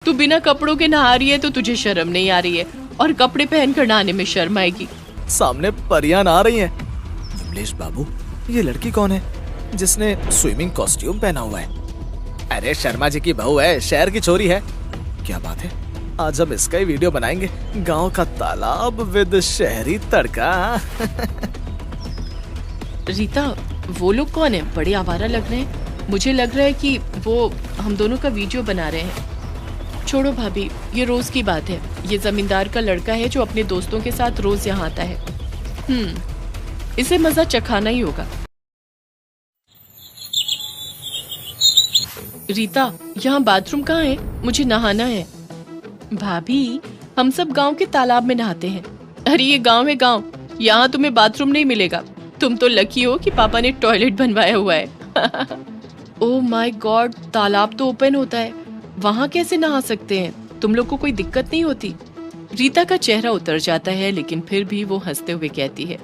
तू बिना कपड़ों के नहा रही है तो तुझे शर्म नहीं आ रही है, और कपड़े पहनकर नहाने में शर्म आएगी। सामने परियां नहा रही हैं। विमलेश बाबू, ये लड़की कौन है जिसने स्विमिंग कॉस्ट्यूम पहना हुआ है? अरे शर्मा जी की बहू है, शहर की छोरी है। क्या बात है, आज हम इसका ही वीडियो बनाएंगे। गांव का तालाब विद शहरी तड़का। रीता, वो लोग कौन है? बड़े आवारा लग रहे हैं। मुझे लग रहा है कि वो हम दोनों का वीडियो बना रहे हैं। छोड़ो भाभी, ये रोज की बात है। ये जमींदार का लड़का है जो अपने दोस्तों के साथ रोज यहाँ आता है। इसे मजा चखाना ही होगा। रीता, यहाँ बाथरूम कहाँ है? मुझे नहाना है। भाभी, हम सब गांव के तालाब में नहाते हैं। अरे ये गांव है गांव, यहाँ तुम्हें बाथरूम नहीं मिलेगा। तुम तो लकी हो कि पापा ने टॉयलेट बनवाया हुआ है। ओह माय गॉड, तालाब तो ओपन होता है, वहाँ कैसे नहा सकते हैं? तुम लोग को कोई दिक्कत नहीं होती? रीता का चेहरा उतर जाता है, लेकिन फिर भी वो हंसते हुए कहती है,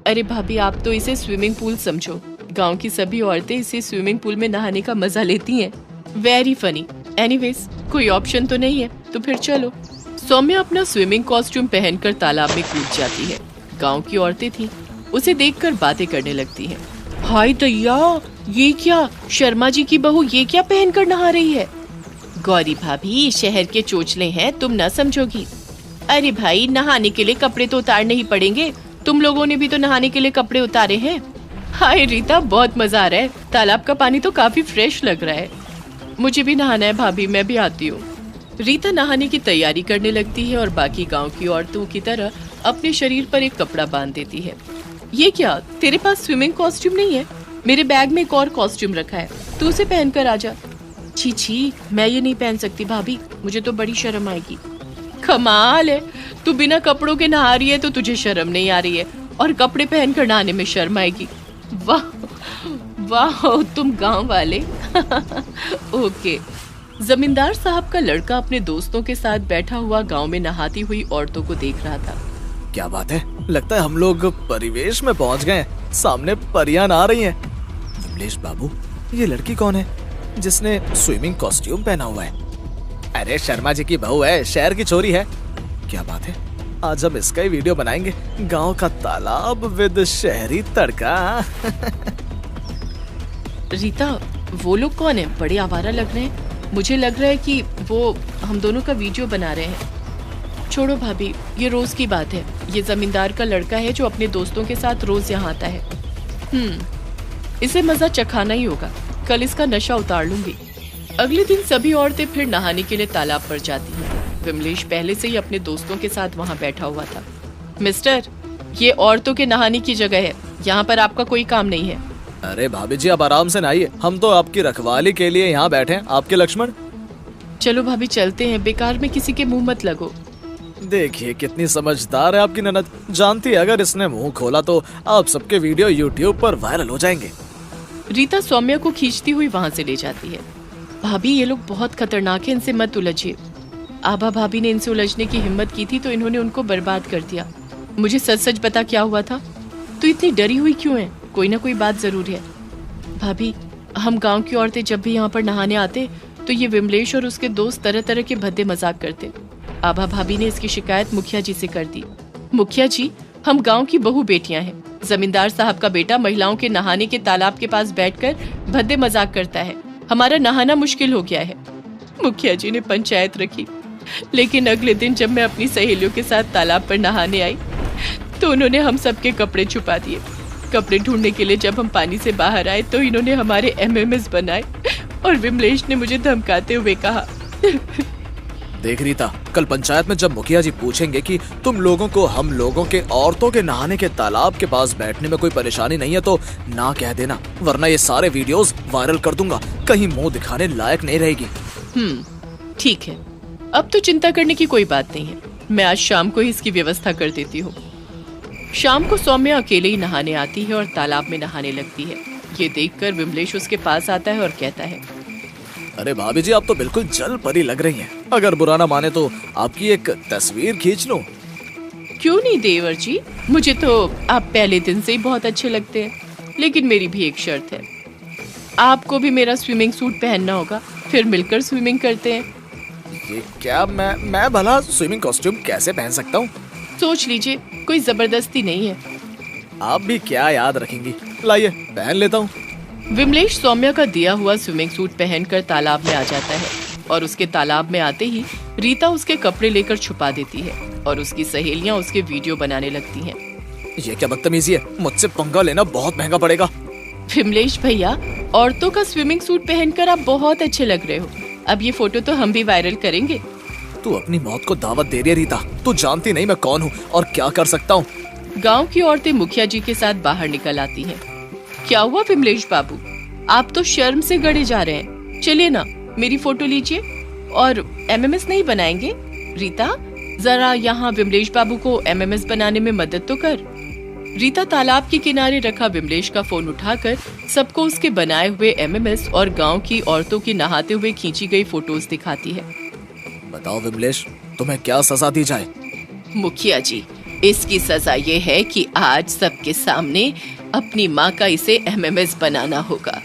अरे भाभी, आप तो इसे स्विमिंग पूल समझो। गांव की सभी औरतें इसे स्विमिंग पूल में नहाने का मजा लेती हैं। Very funny. एनीवेज, कोई ऑप्शन तो नहीं है, तो फिर चलो। सौम्या अपना स्विमिंग कॉस्ट्यूम पहनकर तालाब में कूद जाती है। गांव की औरतें थीं, उसे देखकर बातें करने लगती हैं। हाय दैया, ये क्या? शर्मा जी की बहू ये क्या पहनकर नहा रही है? गौरी भाभी, शहर के चोचले हैं, तुम न समझोगी। अरे भाई, नहाने के लिए कपड़े तो उतारने ही पड़ेंगे। तुम लोगों ने भी तो नहाने के लिए कपड़े उतारे हैं। हाय रीता, बहुत मजा आ रहा है। तालाब का पानी तो काफी फ्रेश लग रहा है। मुझे भी नहाना है भाभी, मैं भी आती हूँ। रीता नहाने की तैयारी करने लगती है और बाकी गांव की औरतों की तरह अपने शरीर पर एक कपड़ा बांध देती है। ये क्या, तेरे पास स्विमिंग कॉस्ट्यूम नहीं है? मेरे बैग में एक और कॉस्ट्यूम रखा है, तू उसे पहनकर आजा। छी छी, मैं ये नहीं पहन सकती भाभी, मुझे तो बड़ी शर्म आएगी। कमाल है, तू बिना कपड़ों के नहा रही है तो तुझे शर्म नहीं आ रही है, और कपड़े पहनकर नहाने में शर्म आएगी। वाह वाह, तुम गांव वाले। ओके। जमींदार साहब का लड़का अपने दोस्तों के साथ बैठा हुआ गांव में नहाती हुई औरतों को देख रहा था। क्या बात है, लगता है हम लोग परिवेश में पहुंच गए। सामने परियां नहा रही हैं। विमलेश बाबू, ये लड़की कौन है जिसने स्विमिंग कॉस्ट्यूम पहना हुआ है? अरे शर्मा जी की बहू है, शहर की छोरी है। क्या बात है, आज हम इसका ही वीडियो बनाएंगे। गांव का तालाब विद शहरी तड़का। रीता, वो लोग कौन है? बड़े आवारा लग रहे हैं। मुझे लग रहा है कि वो हम दोनों का वीडियो बना रहे हैं। छोड़ो भाभी, ये रोज की बात है। ये जमींदार का लड़का है जो अपने दोस्तों के साथ रोज यहाँ आता है। इसे मजा चखाना ही होगा। कल इसका नशा उतार लूंगी। अगले दिन सभी औरतें फिर नहाने के लिए तालाब पर जाती हैं। विमलेश पहले से ही अपने दोस्तों के साथ वहाँ बैठा हुआ था। मिस्टर, ये औरतों के नहाने की जगह है, यहाँ पर आपका कोई काम नहीं है। अरे भाभी जी, आप आराम से नहाइए, हम तो आपकी रखवाली के लिए यहाँ बैठे हैं, आपके लक्ष्मण। चलो भाभी, चलते हैं, बेकार में किसी के मुंह मत लगो। देखिए कितनी समझदार है आपकी ननद। जानती है अगर इसने मुंह खोला तो आप सबके वीडियो यूट्यूब पर वायरल हो जाएंगे। रीता सौम्या को खींचती हुई वहाँ से ले जाती है। भाभी, ये लोग बहुत खतरनाक हैं, इनसे मत उलझिए। आभा भाभी ने इनसे उलझने की हिम्मत की थी तो इन्होंने उनको बर्बाद कर दिया। मुझे सच सच बता, क्या हुआ था? तू इतनी डरी हुई क्यों है? कोई ना कोई बात जरूर है। भाभी, हम गांव की औरतें जब भी यहाँ पर नहाने आते तो ये विमलेश और उसके दोस्त तरह तरह के भद्दे मजाक करते। आभा भाभी ने इसकी शिकायत मुखिया जी से कर दी। मुखिया जी, हम गांव की बहू बेटियां हैं। जमींदार साहब का बेटा महिलाओं के नहाने के तालाब के पास बैठकर भद्दे मजाक करता है। हमारा नहाना मुश्किल हो गया है। मुखिया जी ने पंचायत रखी, लेकिन अगले दिन जब मैं अपनी सहेलियों के साथ तालाब पर नहाने आई तो उन्होंने हम सबके कपड़े छुपा दिए। कपड़े ढूंढने के लिए जब हम पानी से बाहर आए तो इन्होंने हमारे एमएमएस बनाए और विमलेश ने मुझे धमकाते हुए कहा। देख रीता, कल पंचायत में जब मुखिया जी पूछेंगे कि तुम लोगों को हम लोगों के औरतों के नहाने के तालाब के पास बैठने में कोई परेशानी नहीं है तो ना कह देना, वरना ये सारे वीडियोस वायरल कर दूंगा। कहीं मुंह दिखाने लायक नहीं रहेगी। ठीक है, अब तो चिंता करने की कोई बात नहीं है। मैं आज शाम को ही इसकी व्यवस्था कर देती हूँ। शाम को सौम्या अकेले ही नहाने आती है और तालाब में नहाने लगती है। ये देखकर विमलेश उसके पास आता है और कहता है, अरे भाभी जी, आप तो बिल्कुल जल परी लग रही हैं। अगर बुरा ना माने तो आपकी एक तस्वीर खींच लूं। क्यों नहीं देवर जी, मुझे तो आप पहले दिन से ही बहुत अच्छे लगते हैं, लेकिन मेरी भी एक शर्त है। आपको भी मेरा स्विमिंग सूट पहनना होगा फिर मिलकर स्विमिंग करते हैं। ये क्या, मैं भला स्विमिंग कॉस्ट्यूम कैसे पहन सकता हूँ? सोच लीजिए, कोई जबरदस्ती नहीं है। आप भी क्या याद रखेंगी, लाइए पहन लेता हूँ। विमलेश सौम्या का दिया हुआ स्विमिंग सूट पहनकर तालाब में आ जाता है और उसके तालाब में आते ही रीता उसके कपड़े लेकर छुपा देती है और उसकी सहेलियां उसके वीडियो बनाने लगती हैं। ये क्या बदतमीजी है, मुझसे पंगा लेना बहुत महंगा पड़ेगा। विमलेश भैया, औरतों का स्विमिंग सूट पहनकर आप बहुत अच्छे लग रहे हो। अब ये फोटो तो हम भी वायरल करेंगे। तू अपनी मौत को दावत दे रही है रीता। तू जानती नहीं मैं कौन हूँ और क्या कर सकता हूँ। गांव की औरतें मुखिया जी के साथ बाहर निकल आती हैं। क्या हुआ विमलेश बाबू, आप तो शर्म से गड़े जा रहे हैं। चलिए ना, मेरी फोटो लीजिए और एमएमएस नहीं बनाएंगे। रीता, जरा यहाँ विमलेश बाबू को एमएमएस बनाने में मदद तो कर। रीता तालाब के किनारे रखा विमलेश का फोन उठाकर सबको उसके बनाए हुए एमएमएस और गांव की औरतों की नहाते हुए खींची गई फोटोज दिखाती है। बताओ विमलेश, तुम्हें क्या सजा दी जाए? मुखिया जी, इसकी सजा ये है कि आज सबके सामने अपनी माँ का इसे एमएमएस बनाना होगा।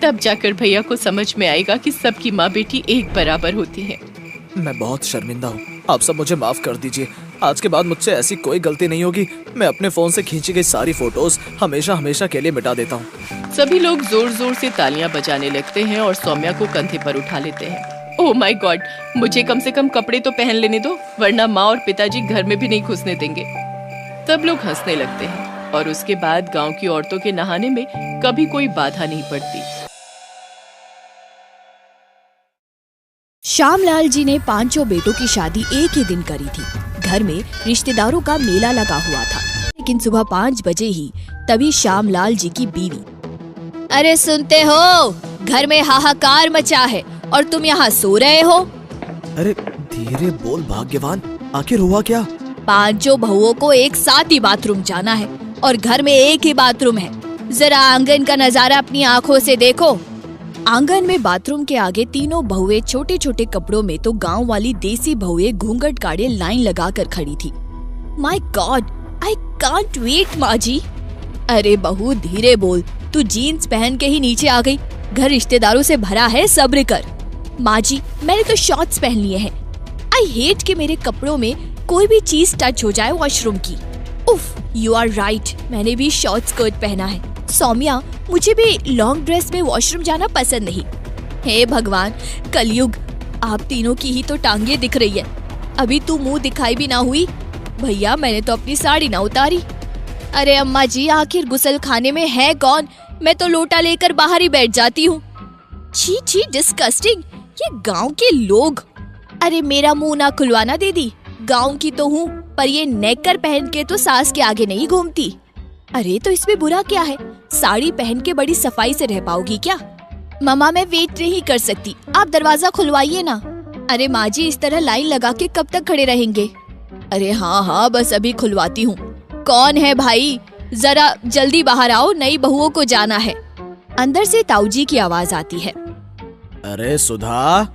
तब जाकर भैया को समझ में आएगा कि सबकी माँ बेटी एक बराबर होती है। मैं बहुत शर्मिंदा हूँ, आप सब मुझे माफ कर दीजिए। आज के बाद मुझसे ऐसी कोई गलती नहीं होगी। मैं अपने फोन से खींची गई सारी फोटोज हमेशा हमेशा के लिए मिटा देता हूँ। सभी लोग जोर जोर से तालियां बजाने लगते हैं और सौम्या को कंधे पर उठा लेते हैं। ओह माय गॉड, मुझे कम से कम कपड़े तो पहन लेने दो, वरना माँ और पिताजी घर में भी नहीं घुसने देंगे। सब लोग हंसने लगते हैं और उसके बाद गांव की औरतों के नहाने में कभी कोई बाधा नहीं पड़ती। श्यामलाल जी ने पांचों बेटों की शादी एक ही दिन करी थी। घर में रिश्तेदारों का मेला लगा हुआ था, लेकिन सुबह 5 बजे ही तभी श्यामलाल जी की बीवी, अरे सुनते हो, घर में हाहाकार मचा है और तुम यहाँ सो रहे हो। अरे धीरे बोल भाग्यवान, आखिर हुआ क्या? पांचों बहुओं को एक साथ ही बाथरूम जाना है और घर में एक ही बाथरूम है। जरा आंगन का नजारा अपनी आँखों से देखो। आंगन में बाथरूम के आगे तीनों बहुएं छोटे छोटे कपड़ों में तो गांव वाली देसी बहुएं घूंघट काढ़े लाइन लगाकर खड़ी थी। My god, I can't wait माँ जी। अरे बहू धीरे बोल, तू जीन्स पहन के ही नीचे आ गई। घर रिश्तेदारों से भरा है, सब्र कर। माँ जी, मैंने तो शॉर्ट्स पहन लिए हैं। आई हेट कि मेरे कपड़ों में कोई भी चीज टच हो जाए वॉशरूम की। उफ, यू आर राइट, मैंने भी शॉर्ट स्कर्ट पहना है। सौम्या, मुझे भी लॉन्ग ड्रेस में वॉशरूम जाना पसंद नहीं। हे भगवान, कलयुग, आप तीनों की ही तो टांगे दिख रही है, अभी तू मुंह दिखाई भी ना हुई। भैया, मैंने तो अपनी साड़ी ना उतारी। अरे अम्मा जी, आखिर गुसल खाने में है कौन? मैं तो लोटा लेकर बाहर ही बैठ जाती हूँ। छी छी, डिस्कस्टिंग, ये गांव के लोग। अरे मेरा मुंह ना खुलवाना दीदी, गांव की तो हूँ, पर ये नेकर पहन के तो सास के आगे नहीं घूमती। अरे तो इसमें बुरा क्या है? साड़ी पहन के बड़ी सफाई से रह पाओगी क्या? मम्मा, मैं वेट नहीं कर सकती, आप दरवाजा खुलवाइए ना। अरे माँ जी, इस तरह लाइन लगा के कब तक खड़े रहेंगे? अरे हाँ हाँ, बस अभी खुलवाती हूँ। कौन है भाई? जरा जल्दी बाहर आओ, नई बहुओं को जाना है। अंदर से ताऊजी की आवाज आती है। अरे सुधा,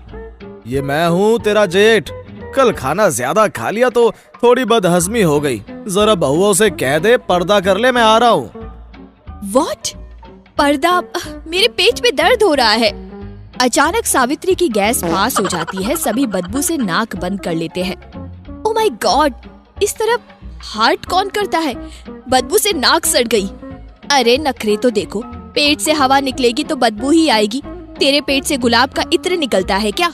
ये मैं हूँ तेरा जेठ। कल खाना ज्यादा खा लिया तो थोड़ी बदहजमी हो गई। जरा बहुओं से कह दे पर्दा कर ले, मैं आ रहा हूँ। What? पर्दा? मेरे पेट में दर्द हो रहा है। अचानक सावित्री की गैस पास हो जाती है, सभी बदबू से नाक बंद कर लेते हैं। ओह माय गॉड, इस तरफ हार्ट कौन करता है? बदबू से नाक सड़ गई। अरे नखरे तो देखो, पेट से हवा निकलेगी तो बदबू ही आएगी। तेरे पेट से गुलाब का इत्र निकलता है क्या?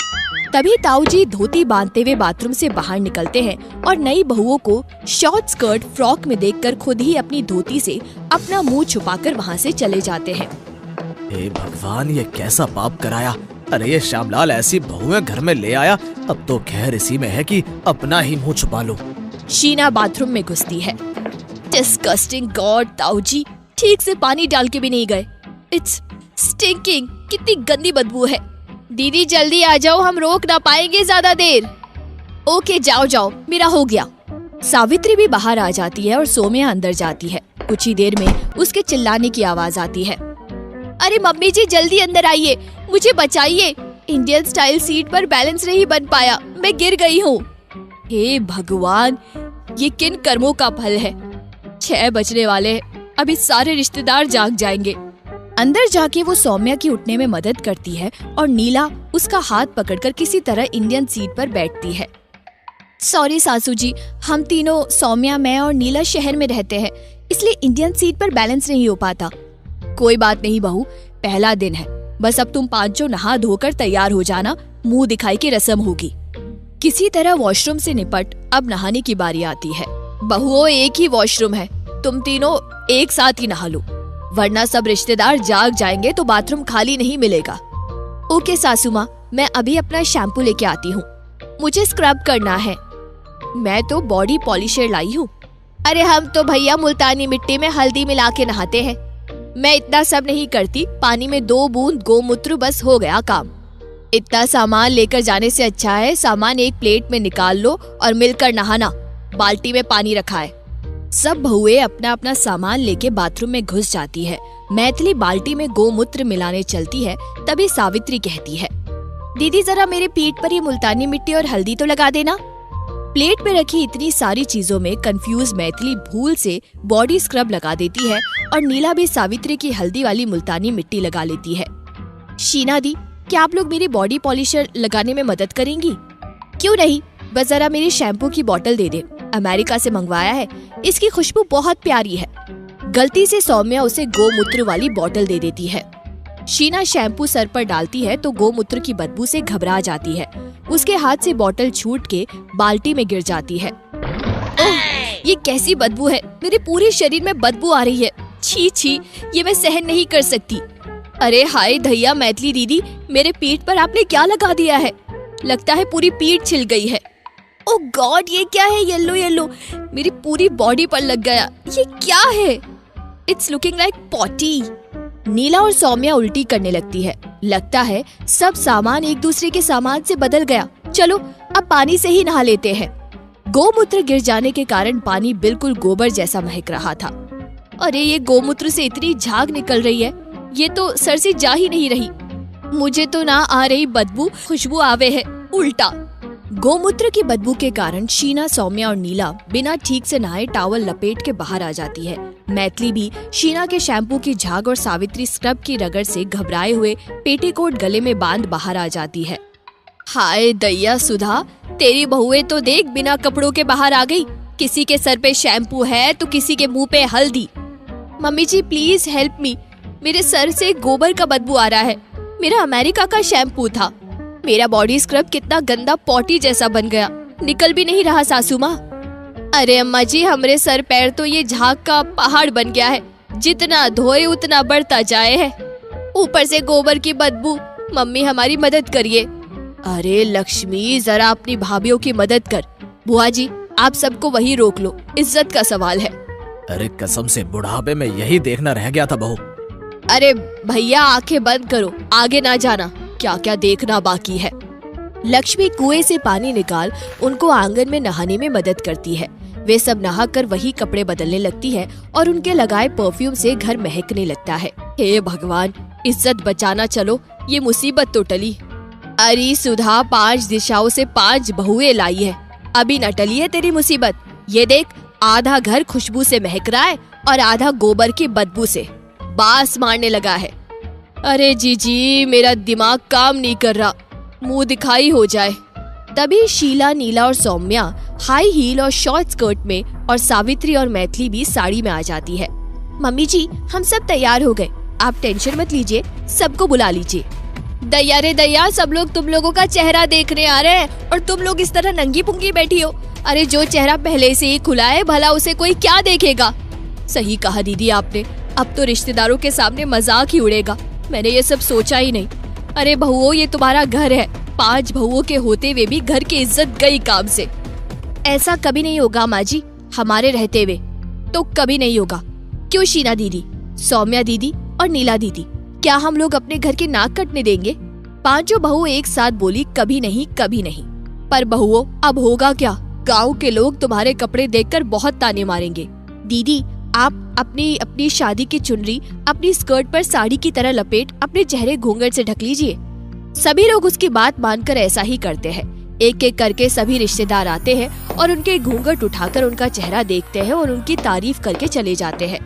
तभी ताऊजी धोती बांधते हुए बाथरूम से बाहर निकलते हैं और नई बहुओं को शॉर्ट स्कर्ट फ्रॉक में देखकर खुद ही अपनी धोती से अपना मुंह छुपाकर वहां से चले जाते हैं। हे भगवान, ये कैसा पाप कराया। अरे ये श्यामलाल ऐसी बहुएं घर में ले आया, अब तो खैर इसी में है कि अपना ही मुंह छुपा लो। शीना बाथरूम में घुसती है। डिस्गस्टिंग गॉड, ताऊजी ठीक से पानी डाल के भी नहीं गए। इट्स स्टिंकिंग, कितनी गंदी बदबू है। दीदी जल्दी आ जाओ, हम रोक ना पाएंगे ज्यादा देर। ओके जाओ जाओ, मेरा हो गया। सावित्री भी बाहर आ जाती है और सोम्या अंदर जाती है। कुछ ही देर में उसके चिल्लाने की आवाज आती है। अरे मम्मी जी जल्दी अंदर आइए, मुझे बचाइए। इंडियन स्टाइल सीट पर बैलेंस नहीं बन पाया, मैं गिर गई हूँ। हे भगवान, ये किन कर्मों का फल है। 6 बजने वाले हैं, अभी सारे रिश्तेदार जाग जाएंगे। अंदर जाके वो सौम्या की उठने में मदद करती है और नीला उसका हाथ पकड़कर किसी तरह इंडियन सीट पर बैठती है। सॉरी सासू जी, हम तीनों सौम्या, मैं और नीला शहर में रहते हैं, इसलिए इंडियन सीट पर बैलेंस नहीं हो पाता। कोई बात नहीं बहू, पहला दिन है, बस अब तुम पांचों नहा धोकर तैयार हो जाना, मुंह दिखाई की रस्म होगी। किसी तरह वॉशरूम से निपट अब नहाने की बारी आती है। बहुओं, एक ही वॉशरूम है, तुम तीनों एक साथ ही नहा लो, वरना सब रिश्तेदार जाग जाएंगे तो बाथरूम खाली नहीं मिलेगा। ओके सासू माँ, मैं अभी अपना शैम्पू लेके आती हूँ, मुझे स्क्रब करना है। मैं तो बॉडी पॉलिशर लाई हूँ। अरे हम तो भैया मुल्तानी मिट्टी में हल्दी मिला के नहाते हैं। मैं इतना सब नहीं करती, पानी में 2 बूंद गोमूत्र बस हो गया काम। इतना सामान लेकर जाने से अच्छा है सामान एक प्लेट में निकाल लो और मिलकर नहाना, बाल्टी में पानी रखा है। सब बहुएं अपना अपना सामान लेके बाथरूम में घुस जाती है। मैथिली बाल्टी में गोमूत्र मिलाने चलती है, तभी सावित्री कहती है, दीदी जरा मेरे पीठ पर ये मुल्तानी मिट्टी और हल्दी तो लगा देना। प्लेट में रखी इतनी सारी चीजों में कंफ्यूज मैथिली भूल से बॉडी स्क्रब लगा देती है और नीला भी सावित्री की हल्दी वाली मुल्तानी मिट्टी लगा लेती है। शीना दी, क्या आप लोग मेरी बॉडी पॉलिशर लगाने में मदद करेंगी? क्यों नहीं, बस जरा मेरी शैम्पू की बोतल दे दे, अमेरिका से मंगवाया है, इसकी खुशबू बहुत प्यारी है। गलती से सौम्या उसे गोमूत्र वाली बोतल दे देती है। शीना शैम्पू सर पर डालती है तो गोमूत्र की बदबू से घबरा जाती है। उसके हाथ से बोतल छूट के बाल्टी में गिर जाती है। ओह, ये कैसी बदबू है, मेरे पूरे शरीर में बदबू आ रही है। छी छी, ये मैं सहन नहीं कर सकती। अरे हाय धैया मैथिली दीदी, मेरे पीठ पर आपने क्या लगा दिया है? लगता है पूरी पीठ छिल गई है। ओह गॉड, ये क्या है येलो येलो, मेरी पूरी बॉडी पर लग गया, ये क्या है? It's looking like potty. Neela और सौम्या उल्टी करने लगती है। लगता है सब सामान एक दूसरे के सामान से बदल गया। चलो अब पानी से ही नहा लेते हैं। गोमूत्र गिर जाने के कारण पानी बिल्कुल गोबर जैसा महक रहा था। अरे ये गोमूत्र से इतनी झाग निकल रही है, ये तो सर से जा ही नहीं रही। मुझे तो ना आ रही बदबू, खुशबू आवे है उल्टा। गोमूत्र की बदबू के कारण शीना, सौम्या और नीला बिना ठीक से नहाए टॉवल लपेट के बाहर आ जाती है। मैथिली भी शीना के शैम्पू की झाग और सावित्री स्क्रब की रगड़ से घबराए हुए पेटीकोट गले में बांध बाहर आ जाती है। हाय दैया सुधा, तेरी बहुएं तो देख बिना कपड़ों के बाहर आ गई। किसी के सर पे शैम्पू है तो किसी के मुंह पे हल्दी। Mummy ji please help me, मेरे सर से गोबर का बदबू आ रहा है। मेरा अमेरिका का शैम्पू था। मेरा बॉडी स्क्रब कितना गंदा पॉटी जैसा बन गया, निकल भी नहीं रहा सासू माँ। अरे अम्मा जी, हमरे सर पैर तो ये झाग का पहाड़ बन गया है, जितना धोए उतना बढ़ता जाए है, ऊपर से गोबर की बदबू। मम्मी हमारी मदद करिए। अरे लक्ष्मी, जरा अपनी भाभीयों की मदद कर। बुआ जी आप सबको वही रोक लो, इज्जत का सवाल है। अरे कसम से बुढ़ापे में यही देखना रह गया था बहू। अरे भैया आंखें बंद करो, आगे ना जाना, क्या क्या देखना बाकी है। लक्ष्मी कुएं से पानी निकाल उनको आंगन में नहाने में मदद करती है। वे सब नहाकर वही कपड़े बदलने लगती है और उनके लगाए परफ्यूम से घर महकने लगता है। हे भगवान, इज्जत बचाना, चलो ये मुसीबत तो टली। अरे सुधा, 5 दिशाओं से 5 बहुएं लाई है, अभी न टली है तेरी मुसीबत। ये देख, आधा घर खुशबू से महक रहा है और आधा गोबर की बदबू से बास मारने लगा है। अरे जीजी, मेरा दिमाग काम नहीं कर रहा, मुंह दिखाई हो जाए। तभी शीला, नीला और सौम्या हाई हील और शॉर्ट स्कर्ट में और सावित्री और मैथिली भी साड़ी में आ जाती है। मम्मी जी हम सब तैयार हो गए, आप टेंशन मत लीजिए, सबको बुला लीजिए। दया रे दया, सब लोग तुम लोगों का चेहरा देखने आ रहे हैं और तुम लोग इस तरह नंगी पुंगी बैठी हो। अरे जो चेहरा पहले से ही खुला है, भला उसे कोई क्या देखेगा। सही कहा दीदी आपने, अब तो रिश्तेदारों के सामने मजाक ही उड़ेगा। मैंने ये सब सोचा ही नहीं। अरे बहुओं, ये तुम्हारा घर है, 5 बहुओं के होते हुए भी घर की इज्जत गई काम से। ऐसा कभी नहीं होगा माँ जी, हमारे रहते हुए तो कभी नहीं होगा। क्यों शीना दीदी, सौम्या दीदी और नीला दीदी, क्या हम लोग अपने घर के नाक कटने देंगे? 5 बहु एक साथ बोली, कभी नहीं कभी नहीं। पर बहुओं, अब होगा क्या? गाँव के लोग तुम्हारे कपड़े देखकर बहुत ताने मारेंगे। दीदी आप अपनी शादी की चुनरी अपनी स्कर्ट पर साड़ी की तरह लपेट अपने चेहरे घूंघट से ढक लीजिए। सभी लोग उसकी बात मानकर ऐसा ही करते हैं। एक एक करके सभी रिश्तेदार आते हैं और उनके घूंघट उठाकर उनका चेहरा देखते हैं और उनकी तारीफ करके चले जाते हैं।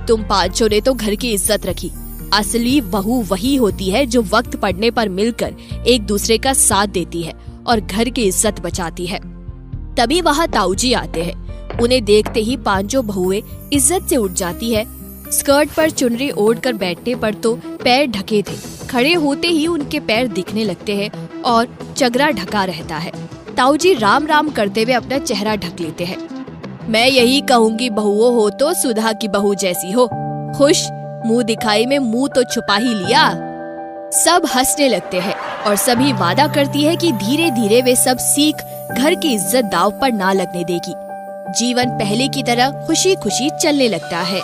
तुम 5 ने तो घर की इज्जत रखी, असली बहू वही होती है जो वक्त पड़ने पर मिलकर एक दूसरे का साथ देती है और घर की इज्जत बचाती है। तभी वहाँ ताऊजी आते हैं। उन्हें देखते ही पांचों बहुएं इज्जत से उठ जाती है। स्कर्ट पर चुनरी ओढ़कर बैठने पर तो पैर ढके थे, खड़े होते ही उनके पैर दिखने लगते हैं और चगरा ढका रहता है। ताऊजी राम राम करते हुए अपना चेहरा ढक लेते हैं। मैं यही कहूँगी, बहुओं हो तो सुधा की बहू जैसी हो। खुश, मुंह दिखाई में मुंह तो छुपा ही लिया। सब हंसने लगते हैं और सभी वादा करती है कि धीरे धीरे वे सब सीख घर की इज्जत दांव पर ना लगने देगी। जीवन पहले की तरह खुशी खुशी चलने लगता है।